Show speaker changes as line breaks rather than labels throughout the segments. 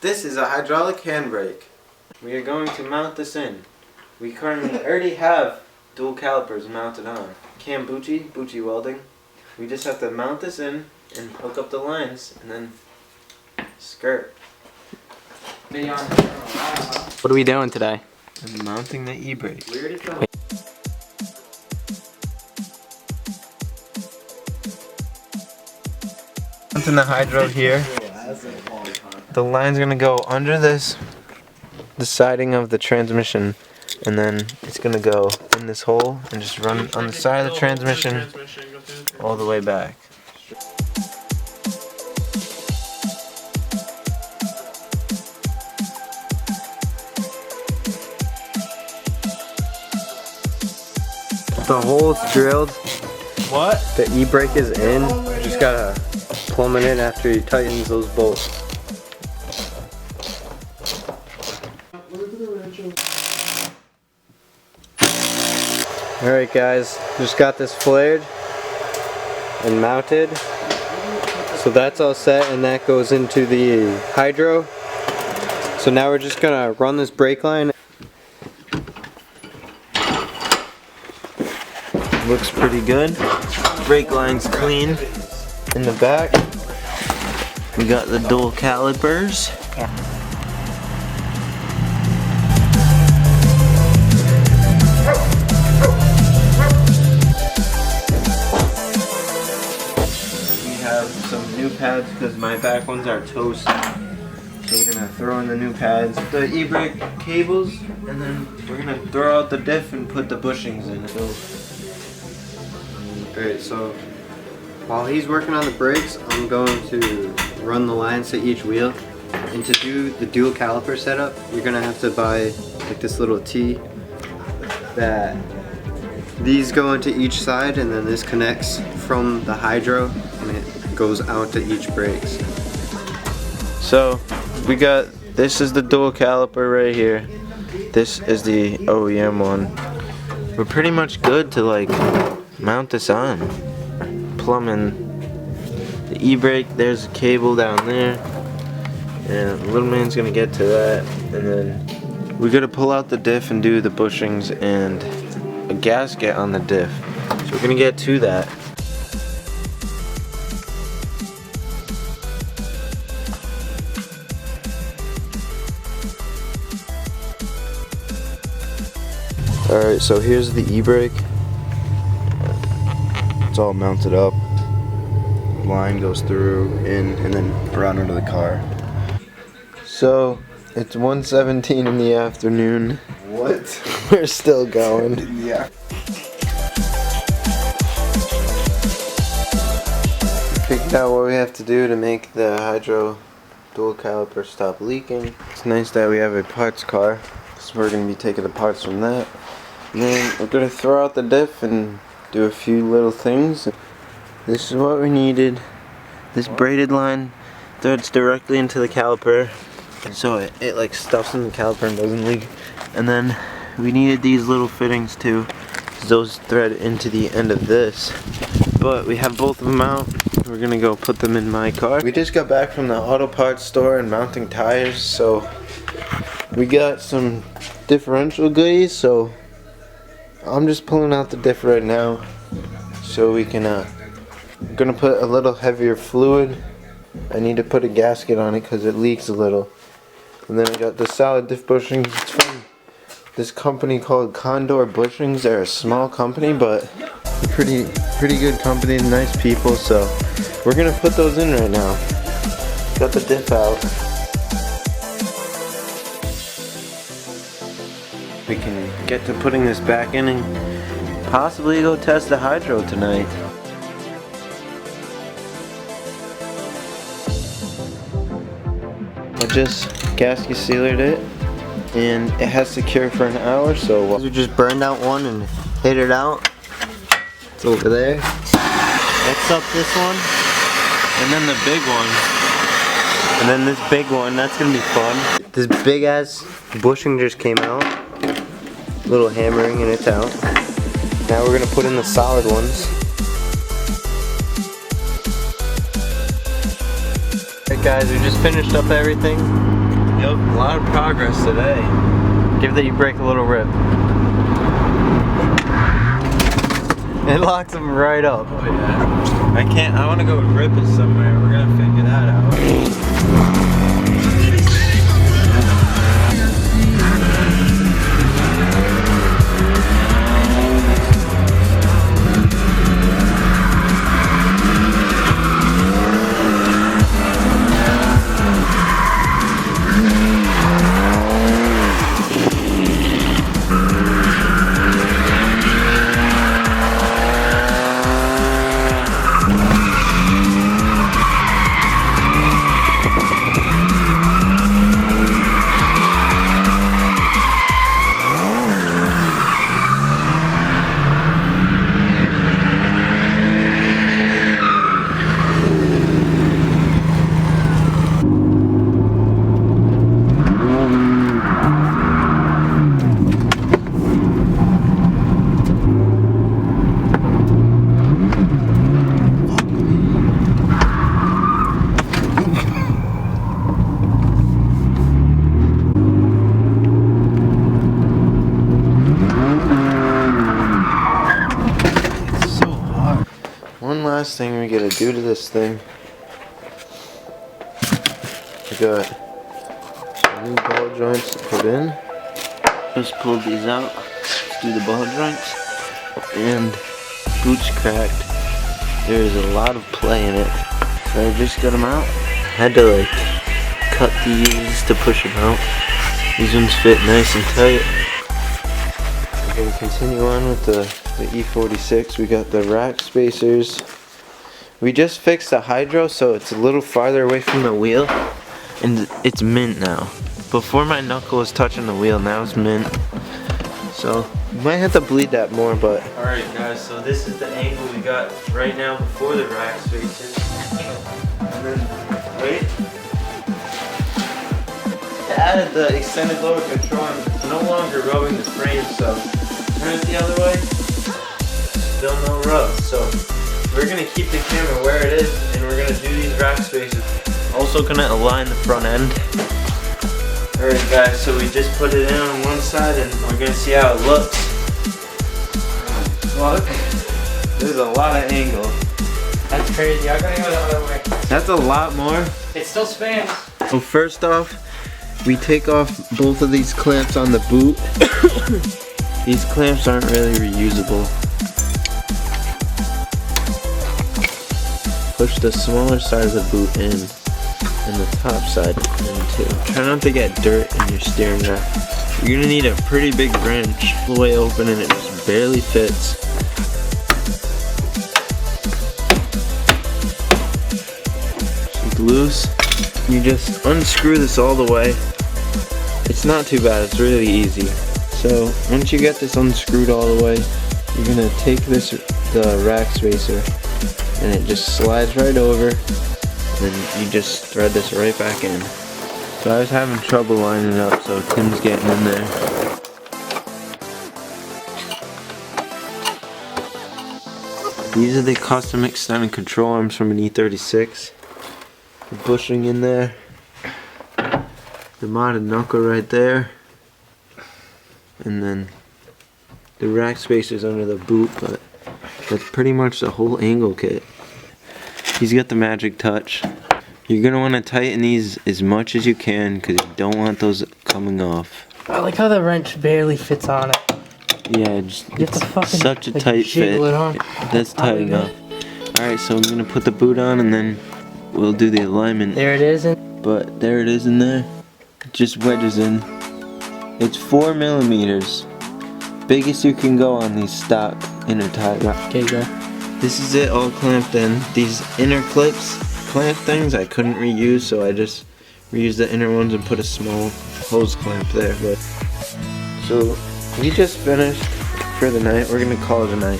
This is a hydraulic handbrake. We are going to mount this in. We currently already have dual calipers mounted on. Bucci welding. We just have to mount this in and hook up the lines and then skirt.
What are we doing today?
I'm mounting the e-brake. Mounting the hydro here. The line's gonna go under the siding of the transmission, and then it's gonna go in this hole and just run on the side of the transmission all the way back.
The hole's drilled.
What?
The e-brake is in. You just gotta plumb it in after he tightens those bolts. Alright guys, just got this flared and mounted. So that's all set, and that goes into the hydro. So now we're just gonna run this brake line.
Looks pretty good. Brake line's clean. In the back, we got the dual calipers. We have some new pads because my back ones are toast. So we're gonna throw in the new pads, the e-brake cables, and then we're gonna throw out the diff and put the bushings in.
Alright, so while he's working on the brakes, I'm going to run the lines to each wheel. And to do the dual caliper setup, you're gonna have to buy like this little T that these go into each side, and then this connects from the hydro and it goes out to each brakes.
So we got, this is the dual caliper right here. This is the OEM one. We're pretty much good to like mount this on. Plumbing the e-brake, there's a cable down there, and the little man's gonna get to that, and then we gotta pull out the diff and do the bushings and a gasket on the diff. So we're gonna get to that. Alright, so here's the e-brake. It's all mounted up. Line goes through, in, and then around into the car. So it's 1:17 in the afternoon.
What?
We're still going.
Yeah.
Figured out what we have to do to make the hydro dual caliper stop leaking. It's nice that we have a parts car, so we're going to be taking the parts from that. And then we're going to throw out the diff and do a few little things. This is what we needed. This braided line threads directly into the caliper, so it like stuffs in the caliper and doesn't leak. And then we needed these little fittings too, because those thread into the end of this. But we have both of them out. We're gonna go put them in my car. We just got back from the auto parts store and mounting tires, so we got some differential goodies. So I'm just pulling out the diff right now, so we can, I'm gonna put a little heavier fluid. I need to put a gasket on it because it leaks a little. And then I got the solid diff bushings. It's from this company called Condor Bushings. They're a small company, but a pretty good company, nice people. So we're gonna put those in right now. Got the diff out. We can get to putting this back in and possibly go test the hydro tonight. I just gasket sealed it, and it has to cure for an hour, so we just burned out one and hit it out. It's over there. Next up, this one, and then the big one, and then this big one. That's gonna be fun. This big ass bushing just came out. Little hammering and it's out. Now we're gonna put in the solid ones. Alright guys, we just finished up everything. Yep, a lot of progress today.
Give the e-brake a little rip. It locks them right up.
Oh yeah. I want to go rip it somewhere. We're gonna figure that out. One last thing we gotta do to this thing. We got new ball joints to put in. Just pulled these out. Let's do the ball joints. And boot's cracked. There's a lot of play in it. So I just got them out. Had to like cut these to push them out. These ones fit nice and tight. We're gonna continue on with the E46. We got the rack spacers. We just fixed the hydro so it's a little farther away from the wheel, and it's mint now. Before my knuckle was touching the wheel, now it's mint. So you might have to bleed that more, but alright guys, so this is the angle we got right now before the rack spacers. And then wait. I added the extended lower control. I'm no longer rubbing the frame, so turn it the other way. Still no rub, so we're gonna keep the camera where it is, and we're gonna do these rack spacers. Also gonna align the front end. Alright guys, so we just put it in on one side, and we're gonna see how it looks. Look, there's a lot of angle.
That's crazy. I'm gonna go the other way.
That's a lot more.
It still spans.
So first off, we take off both of these clamps on the boot. These clamps aren't really reusable. Push the smaller side of the boot in, and the top side in too. Try not to get dirt in your steering rack. You're gonna need a pretty big wrench all the way open, and it just barely fits. It's loose. You just unscrew this all the way. It's not too bad, it's really easy. So once you get this unscrewed all the way, you're gonna take the rack spacer, and it just slides right over, and then you just thread this right back in. So I was having trouble lining it up, so Tim's getting in there. These are the custom extended control arms from an E36. The bushing in there. The modded knuckle right there. And then the rack spacers under the boot, but that's pretty much the whole angle kit. He's got the magic touch. You're gonna want to tighten these as much as you can because you don't want those coming off.
I like how the wrench barely fits on it.
Yeah,
it's
such a tight fit. That's tight enough. Alright, so I'm gonna put the boot on, and then we'll do the alignment.
There it is.
But there it is in there. It just wedges in. It's 4 millimeters. Biggest you can go on these stock inner tires.
Okay, go.
This is it all clamped in. These inner clips, clamp things, I couldn't reuse, so I just reused the inner ones and put a small hose clamp there. But so we just finished for the night. We're gonna call it a night.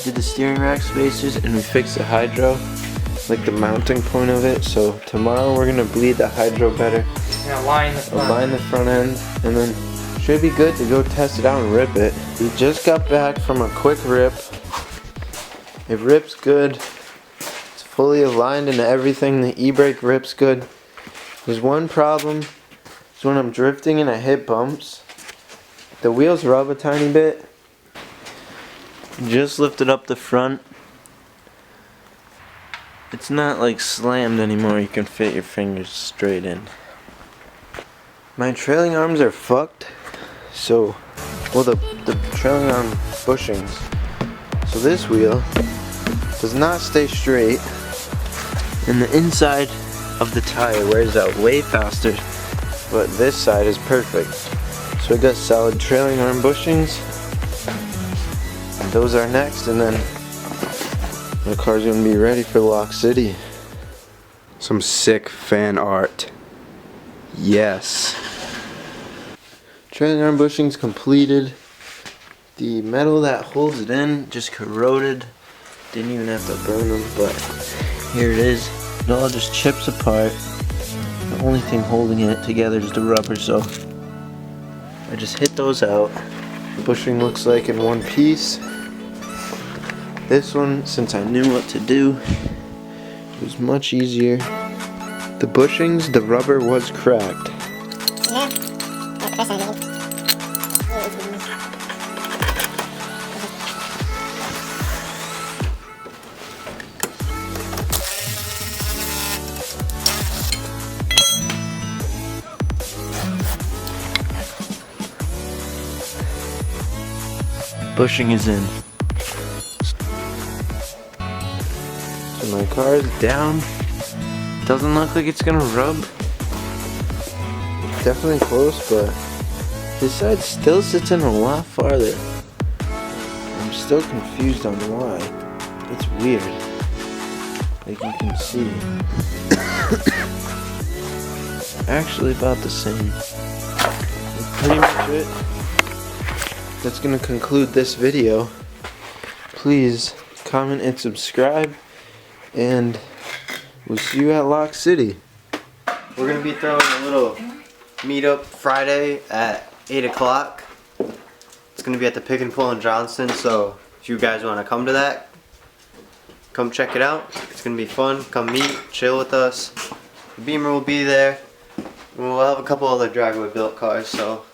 Did the steering rack spacers, and we fixed the hydro, like the mounting point of it. So tomorrow we're gonna bleed the hydro better.
And align the front
end, and then should be good to go test it out and rip it. We just got back from a quick rip. It rips good. It's fully aligned and everything. The e-brake rips good. There's one problem. So when I'm drifting and I hit bumps, the wheels rub a tiny bit. Just lifted up the front. It's not like slammed anymore, you can fit your fingers straight in. My trailing arms are fucked. So, well, the trailing arm bushings. So this wheel does not stay straight, and the inside of the tire wears out way faster, but this side is perfect. So I got solid trailing arm bushings, and those are next, and then the car's gonna be ready for Lock City.
Some sick fan art. Yes.
Trailing arm bushings completed. The metal that holds it in just corroded. Didn't even have to burn them, but here it is. It all just chips apart. The only thing holding it together is the rubber, so I just hit those out. The bushing looks like in one piece. This one, since I knew what to do, it was much easier. The bushings, the rubber was cracked. Bushing is in. So my car is down. Doesn't look like it's gonna rub. Definitely close, but this side still sits in a lot farther. I'm still confused on why. It's weird. Like you can see. Actually about the same. That's pretty much it. That's gonna conclude this video. Please comment and subscribe, and we'll see you at Lock City. We're gonna be throwing a little meetup Friday at 8 o'clock. It's gonna be at the Pick and Pull in Johnston, so if you guys wanna come to that, come check it out. It's gonna be fun. Come meet, chill with us. The Beamer will be there. And we'll have a couple other dragway built cars, so